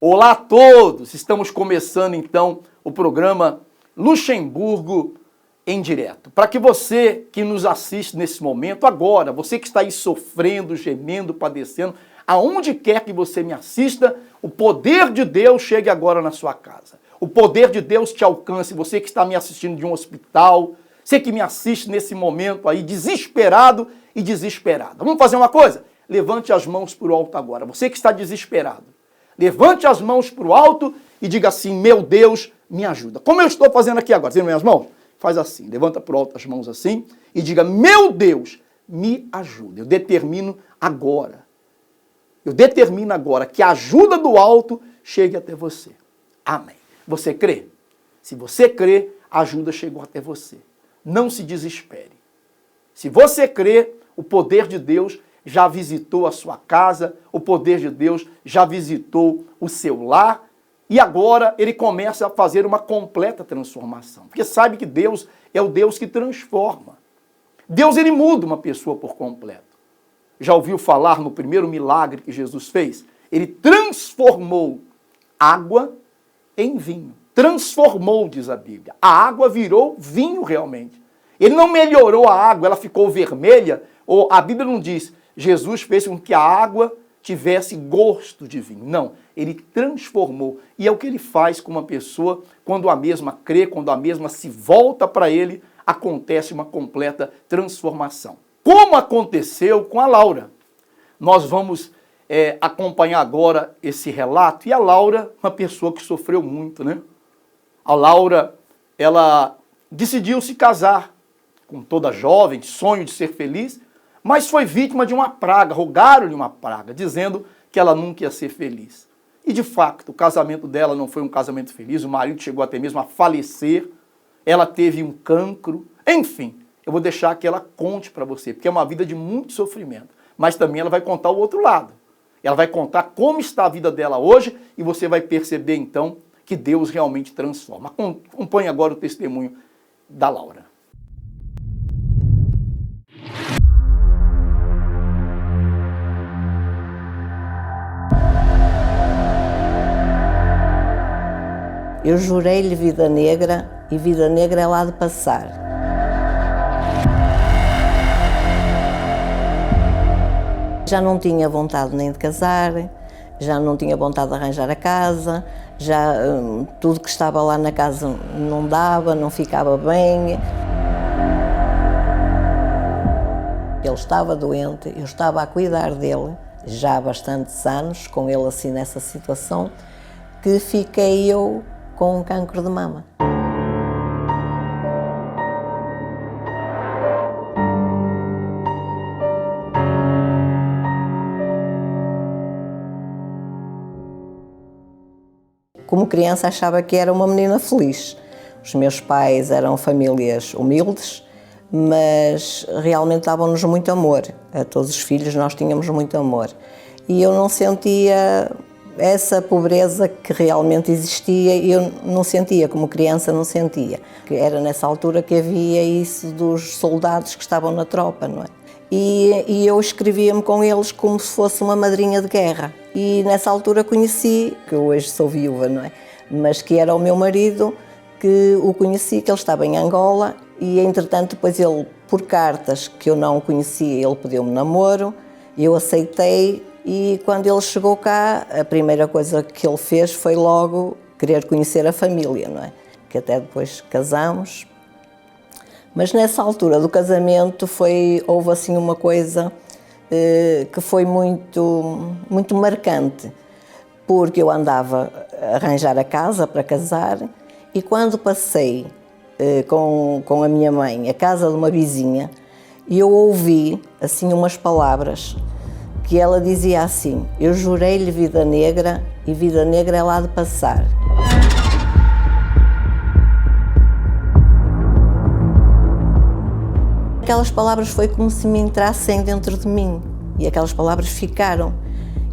Olá a todos! Estamos começando então o programa Luxemburgo em Direto. Para que você que nos assiste nesse momento, agora, você que está aí sofrendo, gemendo, padecendo, aonde quer que você me assista, o poder de Deus chegue agora na sua casa. O poder de Deus te alcance, você que está me assistindo de um hospital, você que me assiste nesse momento aí desesperado e desesperada. Vamos fazer uma coisa? Levante as mãos para o alto agora, você que está desesperado. Levante as mãos para o alto e diga assim, meu Deus, me ajuda. Como eu estou fazendo aqui agora, vendo minhas mãos? Faz assim, levanta para o alto as mãos assim e diga, meu Deus, me ajuda. Eu determino agora que a ajuda do alto chegue até você. Amém. Você crê? Se você crê, a ajuda chegou até você. Não se desespere. Se você crê, o poder de Deus já visitou a sua casa, o poder de Deus já visitou o seu lar, e agora ele começa a fazer uma completa transformação. Porque sabe que Deus é o Deus que transforma. Deus, ele muda uma pessoa por completo. Já ouviu falar no primeiro milagre que Jesus fez? Ele transformou água em vinho. Transformou, diz a Bíblia. A água virou vinho realmente. Ele não melhorou a água, ela ficou vermelha, ou a Bíblia não diz, Jesus fez com que a água tivesse gosto de vinho. Não, ele transformou. E é o que ele faz com uma pessoa quando a mesma crê, quando a mesma se volta para ele, acontece uma completa transformação. Como aconteceu com a Laura. Nós vamos acompanhar agora esse relato. E a Laura, uma pessoa que sofreu muito, né? A Laura, ela decidiu se casar, com toda jovem, sonho de ser feliz, mas foi vítima de uma praga, rogaram-lhe uma praga, dizendo que ela nunca ia ser feliz. E de fato, o casamento dela não foi um casamento feliz, o marido chegou até mesmo a falecer, ela teve um cancro, enfim, eu vou deixar que ela conte para você, porque é uma vida de muito sofrimento, mas também ela vai contar o outro lado. Ela vai contar como está a vida dela hoje e você vai perceber então que Deus realmente transforma. Acompanhe agora o testemunho da Laura. Eu jurei-lhe vida negra e vida negra é lá de passar. Já não tinha vontade nem de casar, já não tinha vontade de arranjar a casa, já tudo que estava lá na casa não dava, não ficava bem. Ele estava doente, eu estava a cuidar dele já há bastantes anos, com ele assim nessa situação, que fiquei eu com um cancro de mama. Como criança achava que era uma menina feliz. Os meus pais eram famílias humildes, mas realmente davam-nos muito amor. A todos os filhos nós tínhamos muito amor. E eu não sentia essa pobreza que realmente existia, eu não sentia, como criança não sentia. Era nessa altura que havia isso dos soldados que estavam na tropa, não é? E eu escrevia-me com eles como se fosse uma madrinha de guerra. E nessa altura conheci, que hoje sou viúva, não é? Mas que era o meu marido, que o conheci, que ele estava em Angola, e entretanto depois ele, por cartas que eu não conhecia, ele pediu-me namoro, eu aceitei. E quando ele chegou cá, a primeira coisa que ele fez foi logo querer conhecer a família, não é? Que até depois casamos. Mas nessa altura do casamento houve assim uma coisa que foi muito marcante, porque eu andava a arranjar a casa para casar e quando passei com a minha mãe a casa de uma vizinha, eu ouvi assim umas palavras que ela dizia assim, eu jurei-lhe vida negra e vida negra é lá de passar. Aquelas palavras foi como se me entrassem dentro de mim e aquelas palavras ficaram.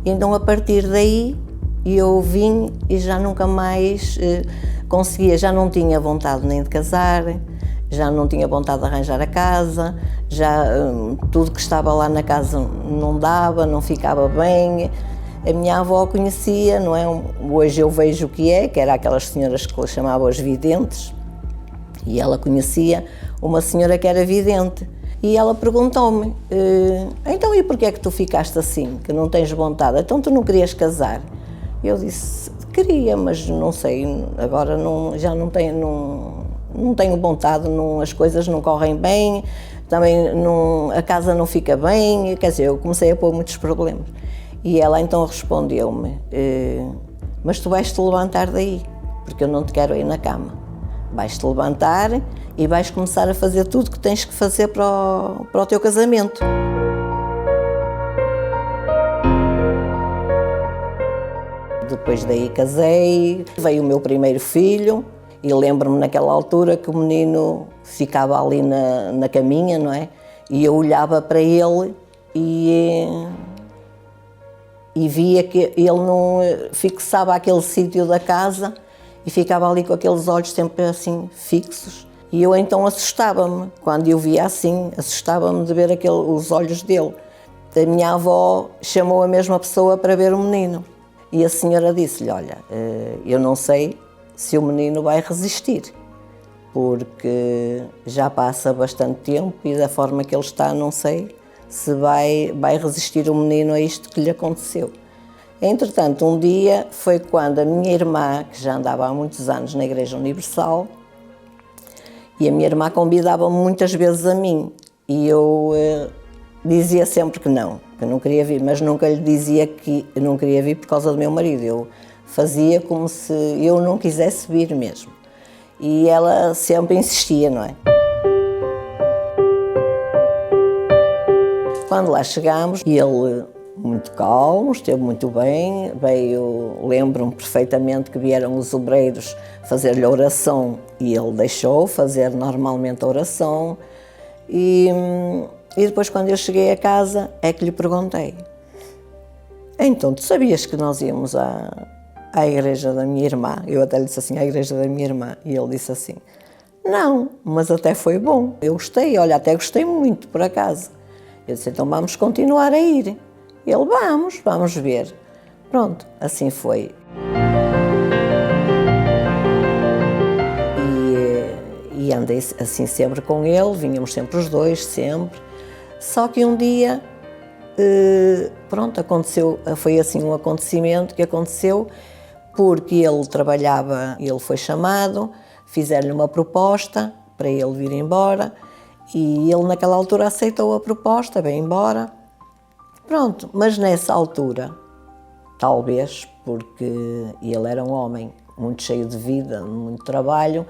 E então a partir daí eu vim e já nunca mais conseguia, já não tinha vontade nem de casar, já não tinha vontade de arranjar a casa, já tudo que estava lá na casa não dava, não ficava bem. A minha avó conhecia, não é? Hoje eu vejo o que era aquelas senhoras que chamavam as videntes, e ela conhecia uma senhora que era vidente. E ela perguntou-me, então e porquê é que tu ficaste assim, que não tens vontade? Então tu não querias casar? Eu disse, queria, mas não sei, agora já não tenho vontade, as coisas não correm bem, também a casa não fica bem, quer dizer, eu comecei a pôr muitos problemas. E ela então respondeu-me, mas tu vais-te levantar daí, porque eu não te quero aí na cama. Vais-te levantar e vais começar a fazer tudo que tens que fazer para o teu casamento. Depois daí casei, veio o meu primeiro filho e lembro-me naquela altura que o menino ficava ali na caminha, não é? E eu olhava para ele e via que ele não fixava aquele sítio da casa e ficava ali com aqueles olhos sempre assim fixos. E eu então assustava-me, quando eu via assim, assustava-me de ver os olhos dele. A minha avó chamou a mesma pessoa para ver o menino. E a senhora disse-lhe, olha, eu não sei se o menino vai resistir, porque já passa bastante tempo e da forma que ele está, não sei se vai resistir o menino a isto que lhe aconteceu. Entretanto, um dia foi quando a minha irmã, que já andava há muitos anos na Igreja Universal, e a minha irmã convidava-me muitas vezes a mim, e eu dizia sempre que não queria vir, mas nunca lhe dizia que eu não queria vir por causa do meu marido. Eu fazia como se eu não quisesse vir mesmo. E ela sempre insistia, não é? Quando lá chegámos, ele muito calmo, esteve muito bem, lembro-me perfeitamente que vieram os obreiros fazer-lhe a oração e ele deixou fazer normalmente a oração. E depois, quando eu cheguei a casa, é que lhe perguntei, então, tu sabias que nós íamos à igreja da minha irmã? Eu até lhe disse assim, à igreja da minha irmã, e ele disse assim, não, mas até foi bom, eu gostei, olha, até gostei muito, por acaso. Eu disse, então vamos continuar a ir. Ele, vamos ver. Pronto, assim foi. E andei assim sempre com ele, vinhamos sempre os dois, sempre. Só que um dia, pronto, aconteceu, foi assim um acontecimento que aconteceu porque ele trabalhava, ele foi chamado, fizeram-lhe uma proposta para ele vir embora e ele naquela altura aceitou a proposta, veio embora. Pronto, mas nessa altura, talvez porque ele era um homem muito cheio de vida, muito trabalho,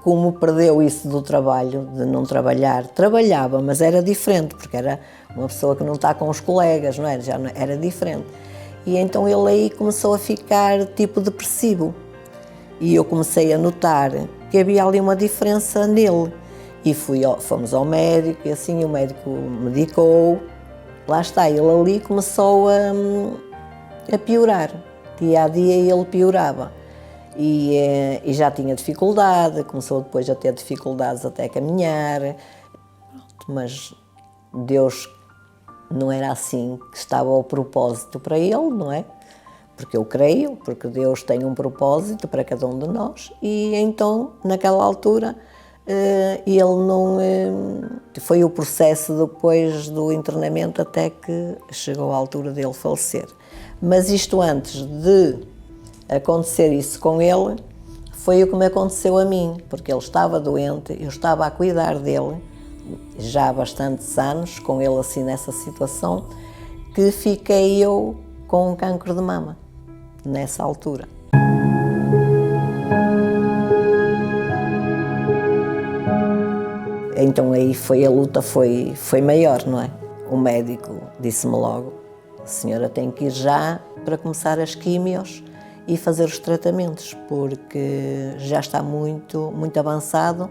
como perdeu isso do trabalho, de não trabalhar, trabalhava, mas era diferente, porque era uma pessoa que não está com os colegas, não era? Já não, era diferente. E então ele aí começou a ficar tipo depressivo. E eu comecei a notar que havia ali uma diferença nele. E fomos ao médico e assim o médico medicou. Lá está, ele ali começou a piorar. Dia a dia ele piorava. E já tinha dificuldade, começou depois a ter dificuldades até a caminhar. Mas Deus não era assim que estava o propósito para ele, não é? Porque eu creio, porque Deus tem um propósito para cada um de nós. E então, naquela altura, ele não... foi o processo depois do internamento até que chegou à altura dele falecer. Mas isto antes de acontecer isso com ele, foi o que me aconteceu a mim, porque ele estava doente, eu estava a cuidar dele, já há bastantes anos, com ele assim nessa situação, que fiquei eu com um cancro de mama, nessa altura. Então aí a luta foi maior, não é? O médico disse-me logo, a senhora tem que ir já para começar as químios e fazer os tratamentos, porque já está muito avançado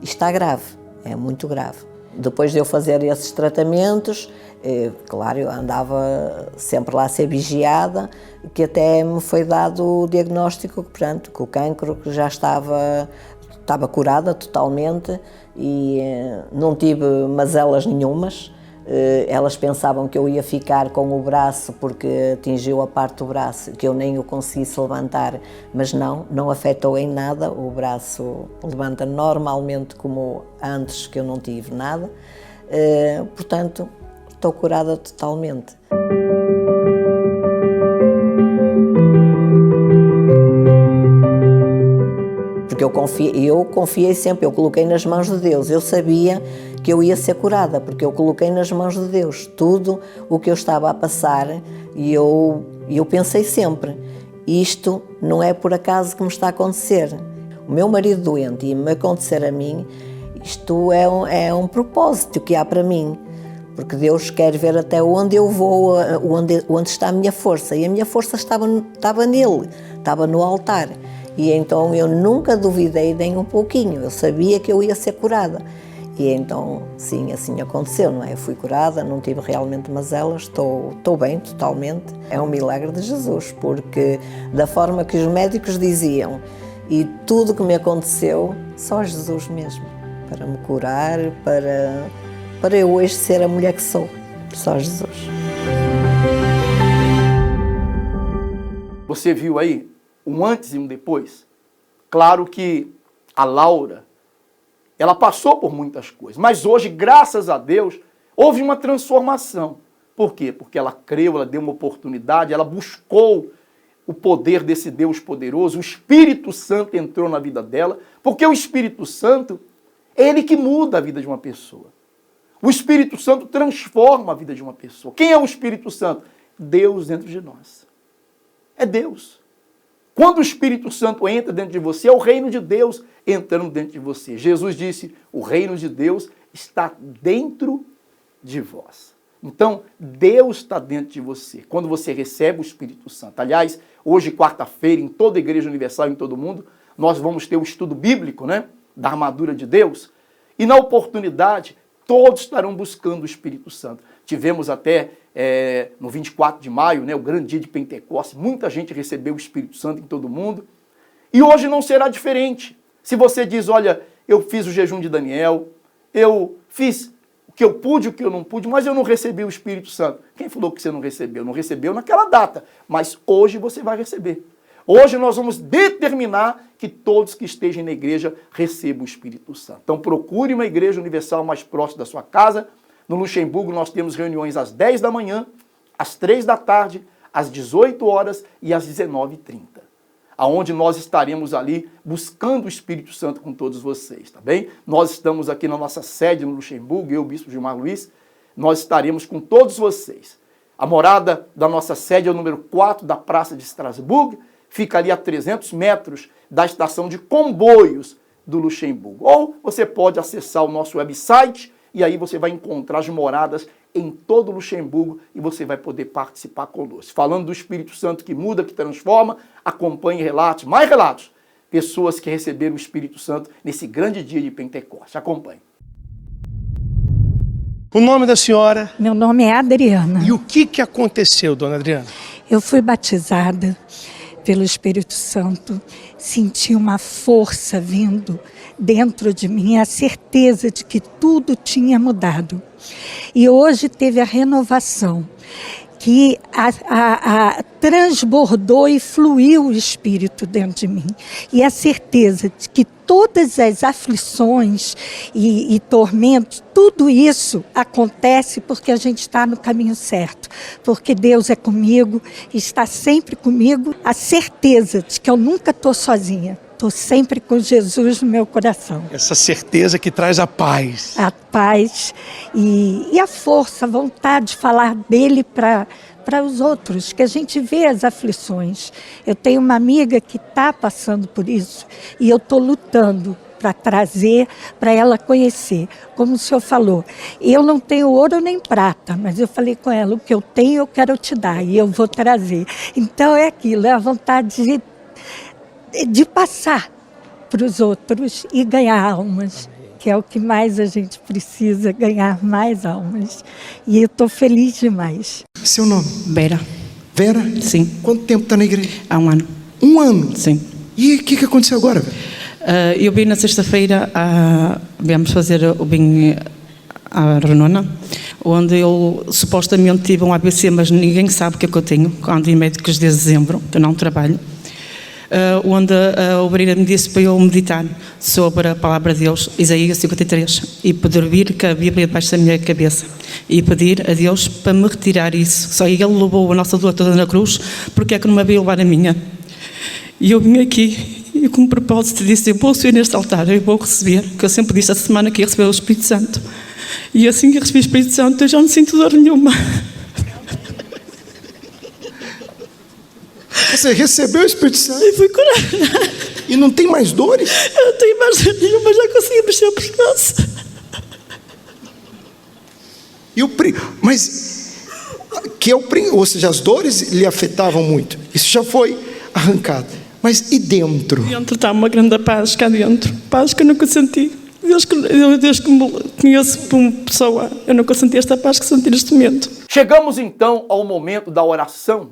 e está grave, é muito grave. Depois de eu fazer esses tratamentos, claro, eu andava sempre lá a ser vigiada, que até me foi dado o diagnóstico, portanto, que o cancro que já estava curada totalmente e não tive mazelas nenhumas. Elas pensavam que eu ia ficar com o braço porque atingiu a parte do braço, que eu nem o conseguisse levantar, mas não afetou em nada, o braço levanta normalmente como antes, que eu não tive nada, portanto, estou curada totalmente. Porque eu confiei sempre, eu coloquei nas mãos de Deus, eu sabia que eu ia ser curada, porque eu coloquei nas mãos de Deus tudo o que eu estava a passar e eu pensei sempre, isto não é por acaso que me está a acontecer. O meu marido doente e me acontecer a mim, isto é um propósito que há para mim, porque Deus quer ver até onde eu vou, onde está a minha força, e a minha força estava nele, estava no altar. E então eu nunca duvidei nem um pouquinho, eu sabia que eu ia ser curada. E então, sim, assim aconteceu, não é? Eu fui curada, não tive realmente mazelas, estou bem totalmente. É um milagre de Jesus, porque da forma que os médicos diziam e tudo que me aconteceu, só Jesus mesmo, para me curar, para eu hoje ser a mulher que sou, só Jesus. Você viu aí um antes e um depois? Claro que a Laura, ela passou por muitas coisas, mas hoje, graças a Deus, houve uma transformação. Por quê? Porque ela creu, ela deu uma oportunidade, ela buscou o poder desse Deus poderoso, o Espírito Santo entrou na vida dela, porque o Espírito Santo é ele que muda a vida de uma pessoa. O Espírito Santo transforma a vida de uma pessoa. Quem é o Espírito Santo? Deus dentro de nós. É Deus. Quando o Espírito Santo entra dentro de você, é o reino de Deus entrando dentro de você. Jesus disse, o reino de Deus está dentro de vós. Então, Deus está dentro de você, quando você recebe o Espírito Santo. Aliás, hoje, quarta-feira, em toda a Igreja Universal, em todo o mundo, nós vamos ter o estudo bíblico, né, da armadura de Deus. E na oportunidade, todos estarão buscando o Espírito Santo. Tivemos até no 24 de maio, né, o grande dia de Pentecostes, muita gente recebeu o Espírito Santo em todo o mundo. E hoje não será diferente. Se você diz, olha, eu fiz o jejum de Daniel, eu fiz o que eu pude, o que eu não pude, mas eu não recebi o Espírito Santo. Quem falou que você não recebeu? Não recebeu naquela data, mas hoje você vai receber. Hoje nós vamos determinar que todos que estejam na igreja recebam o Espírito Santo. Então procure uma igreja universal mais próxima da sua casa. No Luxemburgo nós temos reuniões às 10 da manhã, às 3 da tarde, às 18 horas e às 19h30. Aonde nós estaremos ali buscando o Espírito Santo com todos vocês, tá bem? Nós estamos aqui na nossa sede no Luxemburgo, eu, o Bispo Gilmar Luiz, nós estaremos com todos vocês. A morada da nossa sede é o número 4 da Praça de Estrasburgo, fica ali a 300 metros da estação de comboios do Luxemburgo. Ou você pode acessar o nosso website e aí você vai encontrar as moradas em todo o Luxemburgo e você vai poder participar conosco. Falando do Espírito Santo que muda, que transforma, acompanhe relatos, mais relatos, pessoas que receberam o Espírito Santo nesse grande dia de Pentecostes. Acompanhe. O nome da senhora? Meu nome é Adriana. E o que aconteceu, dona Adriana? Eu fui batizada pelo Espírito Santo, senti uma força vindo dentro de mim, a certeza de que tudo tinha mudado. E hoje teve a renovação, que transbordou e fluiu o Espírito dentro de mim. E a certeza de que todas as aflições e tormentos, tudo isso acontece porque a gente está no caminho certo. Porque Deus é comigo, está sempre comigo. A certeza de que eu nunca estou sozinha. Estou sempre com Jesus no meu coração. Essa certeza que traz a paz. A paz e a força, a vontade de falar dele para os outros, que a gente vê as aflições. Eu tenho uma amiga que está passando por isso e eu estou lutando para trazer, para ela conhecer. Como o senhor falou, eu não tenho ouro nem prata, mas eu falei com ela, o que eu tenho eu quero te dar e eu vou trazer. Então é aquilo, é a vontade de passar para os outros e ganhar almas, que é o que mais a gente precisa, ganhar mais almas. E eu estou feliz demais. Seu nome? Vera. Vera? Sim. Quanto tempo está na igreja? Há um ano. Um ano? Sim. E o que aconteceu agora? Eu vim na sexta-feira, viemos fazer o bem à Renona, onde eu supostamente tive um AVC, mas ninguém sabe o que é que eu tenho, quando em médicos desde dezembro, que eu não trabalho, onde a obreira me disse para eu meditar sobre a palavra de Deus, Isaías 53, e poder vir com a Bíblia debaixo da minha cabeça e pedir a Deus para me retirar isso. Só Ele levou a nossa dor toda na cruz, porque é que não me veio levar a minha? E eu vim aqui e com o propósito disse, eu vou subir neste altar, eu vou receber, que eu sempre disse essa semana que ia receber o Espírito Santo. E assim que eu recebi o Espírito Santo, eu já não sinto dor nenhuma. Você recebeu o Espírito Santo E fui curada. e não tem mais dores? Eu não tenho mais dor nenhuma, já consegui mexer o pescoço. Mas ou seja, as dores lhe afetavam muito. Isso já foi arrancado. Mas e dentro? Dentro está uma grande paz cá dentro. Paz que eu nunca senti. Desde que me conheço como pessoa, eu nunca senti esta paz que senti neste momento. Chegamos então ao momento da oração.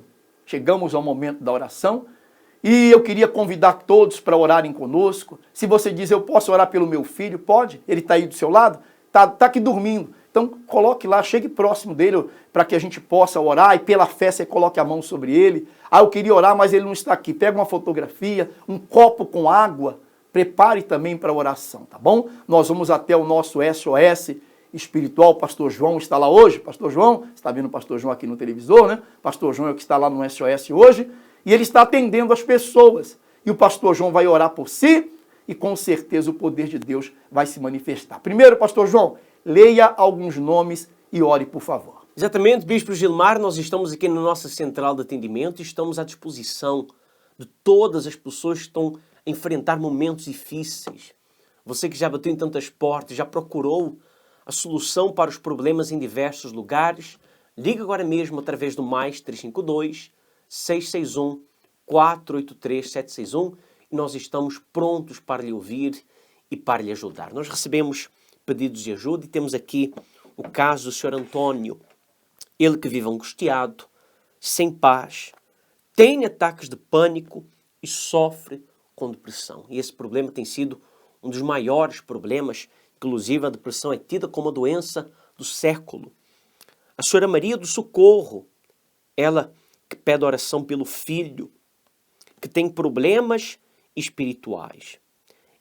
E eu queria convidar todos para orarem conosco. Se você diz, eu posso orar pelo meu filho, pode. Ele está aí do seu lado, está aqui dormindo. Então coloque lá, chegue próximo dele para que a gente possa orar e pela fé você coloque a mão sobre ele. Ah, eu queria orar, mas ele não está aqui. Pega uma fotografia, um copo com água, prepare também para a oração, tá bom? Nós vamos até o nosso SOS espiritual, o pastor João está lá hoje. Pastor João, você está vendo o pastor João aqui no televisor, né? Pastor João é o que está lá no SOS hoje e ele está atendendo as pessoas. E o pastor João vai orar por si e com certeza o poder de Deus vai se manifestar. Primeiro, pastor João, leia alguns nomes e ore, por favor. Exatamente, Bispo Gilmar, nós estamos aqui na nossa central de atendimento e estamos à disposição de todas as pessoas que estão a enfrentar momentos difíceis. Você que já bateu em tantas portas, já procurou a solução para os problemas em diversos lugares, liga agora mesmo através do mais 352 661 483 761 e nós estamos prontos para lhe ouvir e para lhe ajudar. Nós recebemos pedidos de ajuda e temos aqui o caso do Sr. Antônio. Ele que vive angustiado, sem paz, tem ataques de pânico e sofre com depressão. E esse problema tem sido um dos maiores problemas, inclusive a depressão é tida como a doença do século. A Senhora Maria do Socorro, ela que pede oração pelo filho, que tem problemas espirituais.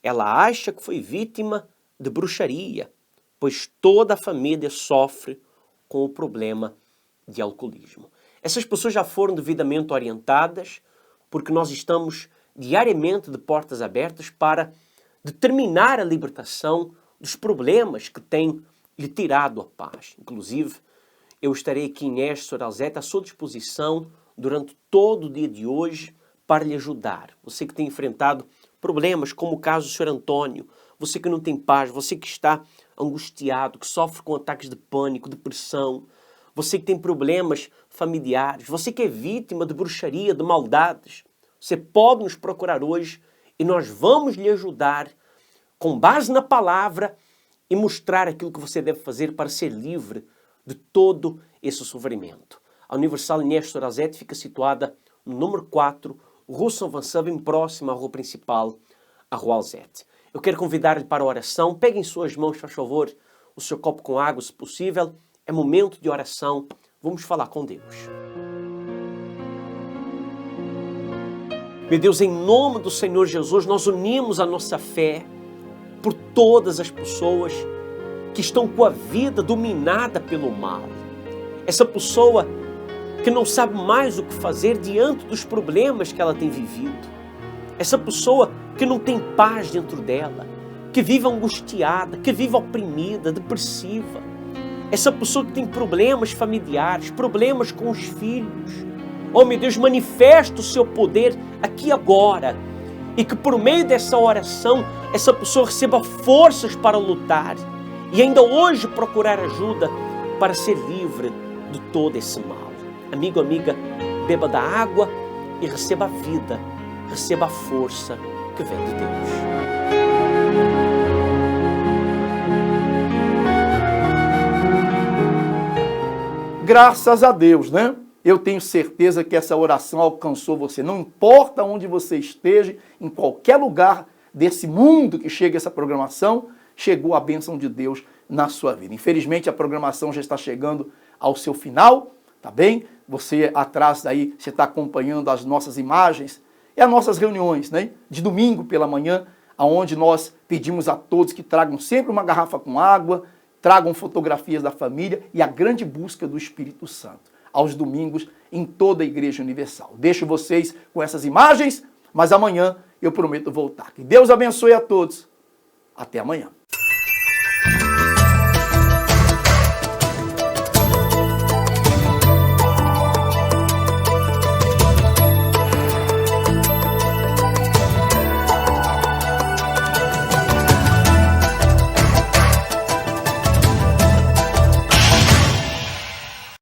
Ela acha que foi vítima de bruxaria, pois toda a família sofre com o problema de alcoolismo. Essas pessoas já foram devidamente orientadas, porque nós estamos diariamente de portas abertas para determinar a libertação dos problemas que têm lhe tirado a paz. Inclusive, eu estarei aqui em Esther Alzete à sua disposição durante todo o dia de hoje para lhe ajudar. Você que tem enfrentado problemas como o caso do Sr. Antônio, você que não tem paz, você que está angustiado, que sofre com ataques de pânico, depressão, você que tem problemas familiares, você que é vítima de bruxaria, de maldades, você pode nos procurar hoje e nós vamos lhe ajudar com base na palavra e mostrar aquilo que você deve fazer para ser livre de todo esse sofrimento. A Universal Inés Alzete fica situada no número 4, Rua São Vincent, bem próxima à rua principal, a Rua Alzete. Eu quero convidar-lhe para a oração. Pegue em suas mãos, por favor, o seu copo com água, se possível. É momento de oração. Vamos falar com Deus. Meu Deus, em nome do Senhor Jesus, nós unimos a nossa fé por todas as pessoas que estão com a vida dominada pelo mal. Essa pessoa que não sabe mais o que fazer diante dos problemas que ela tem vivido. Essa pessoa que não tem paz dentro dela, que vive angustiada, que vive oprimida, depressiva. Essa pessoa que tem problemas familiares, problemas com os filhos. Oh, meu Deus, manifesta o seu poder aqui agora. E que por meio dessa oração, essa pessoa receba forças para lutar. E ainda hoje procurar ajuda para ser livre de todo esse mal. Amigo, amiga, beba da água e receba a vida, receba a força que vem de Deus. Graças a Deus, né? Eu tenho certeza que essa oração alcançou você. Não importa onde você esteja, em qualquer lugar desse mundo que chega essa programação, chegou a bênção de Deus na sua vida. Infelizmente, a programação já está chegando ao seu final, tá bem? Você atrás daí, você está acompanhando as nossas imagens e as nossas reuniões, né? De domingo pela manhã, onde nós pedimos a todos que tragam sempre uma garrafa com água, tragam fotografias da família e a grande busca do Espírito Santo, aos domingos em toda a Igreja Universal. Deixo vocês com essas imagens, mas amanhã eu prometo voltar. Que Deus abençoe a todos. Até amanhã.